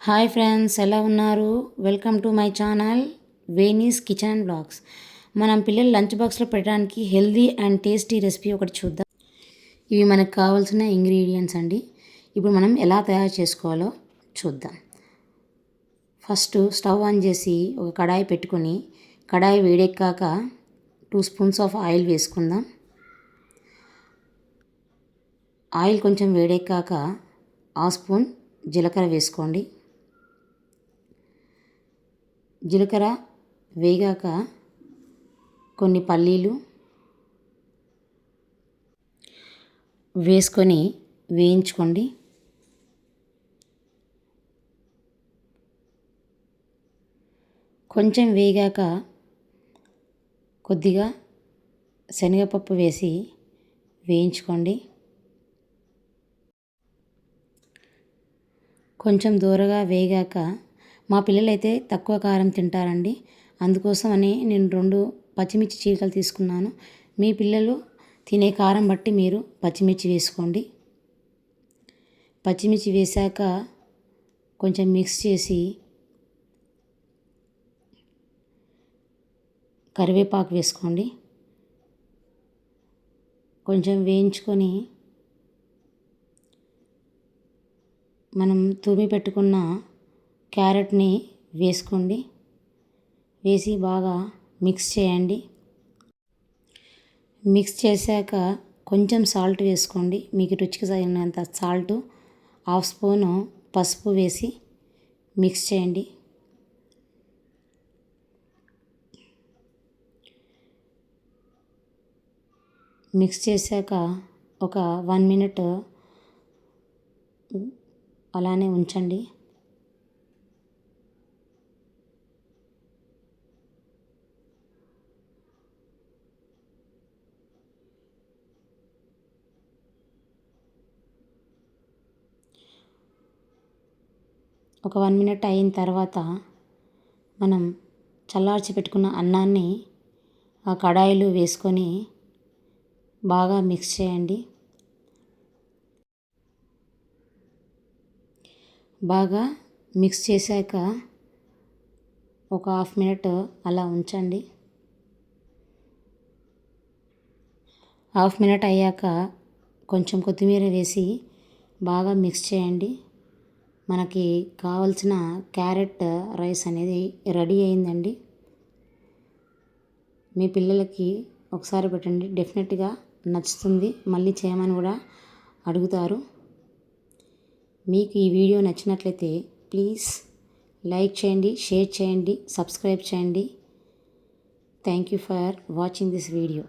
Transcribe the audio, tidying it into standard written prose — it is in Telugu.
హాయ్ ఫ్రెండ్స్, ఎలా ఉన్నారు? Welcome to my channel Veni's kitchen blogs. మనం పిల్లలు లంచ్ బాక్స్లో పెట్టడానికి హెల్దీ అండ్ టేస్టీ రెసిపీ ఒకటి చూద్దాం. ఇవి మనకు కావాల్సిన ఇంగ్రీడియంట్స్ అండి. ఇప్పుడు మనం ఎలా తయారు చేసుకోవాలో చూద్దాం. ఫస్ట్ స్టవ్ ఆన్ చేసి ఒక కడాయి పెట్టుకొని కడాయి వేడెక్కాక 2 స్పూన్స్ ఆఫ్ ఆయిల్ వేసుకుందాం. ఆయిల్ కొంచెం వేడెక్కాక 1 స్పూన్ జీలకర్ర వేసుకోండి. జీలకర్ర వేగాక కొన్ని పల్లీలు వేసుకొని వేయించుకోండి. కొంచెం వేగాక కొద్దిగా శనగపప్పు వేసి వేయించుకోండి. కొంచెం దూరగా వేగాక, మా పిల్లలైతే తక్కువ కారం తింటారండి, అందుకోసమని నేను 2 పచ్చిమిర్చి చీలికలు తీసుకున్నాను. మీ పిల్లలు తినే కారం బట్టి మీరు పచ్చిమిర్చి వేసుకోండి. పచ్చిమిర్చి వేశాక కొంచెం మిక్స్ చేసి కరివేపాకు వేసుకోండి. కొంచెం వేయించుకొని మనం తురిమి పెట్టుకున్న క్యారెట్ని వేసుకోండి. వేసి బాగా మిక్స్ చేయండి. మిక్స్ చేశాక కొంచెం సాల్ట్ వేసుకోండి. మీకు రుచికి తగినంత సాల్టు, 1/2 స్పూను పసుపు వేసి మిక్స్ చేయండి. మిక్స్ చేశాక ఒక 1 మినిట్ అలానే ఉంచండి. ఒక 1 మినిట్ అయిన తర్వాత మనం చల్లార్చి పెట్టుకున్న అన్నాన్ని ఆ కడాయిలో వేసుకొని బాగా మిక్స్ చేయండి. బాగా మిక్స్ చేశాక ఒక 1/2 మినిట్ అలా ఉంచండి. 1/2 మినిట్ అయ్యాక కొంచెం కొత్తిమీర వేసి బాగా మిక్స్ చేయండి. మనకి కావలసిన క్యారెట్ రైస్ అనేది రెడీ అయిందండి. మీ పిల్లలకి ఒకసారి పెట్టండి, డెఫినెట్గా నచ్చుతుంది, మళ్ళీ చేయమని కూడా అడుగుతారు. మీకు ఈ వీడియో నచ్చినట్లయితే ప్లీజ్ లైక్ చేయండి, షేర్ చేయండి, సబ్స్క్రైబ్ చేయండి. Thank you for watching this video.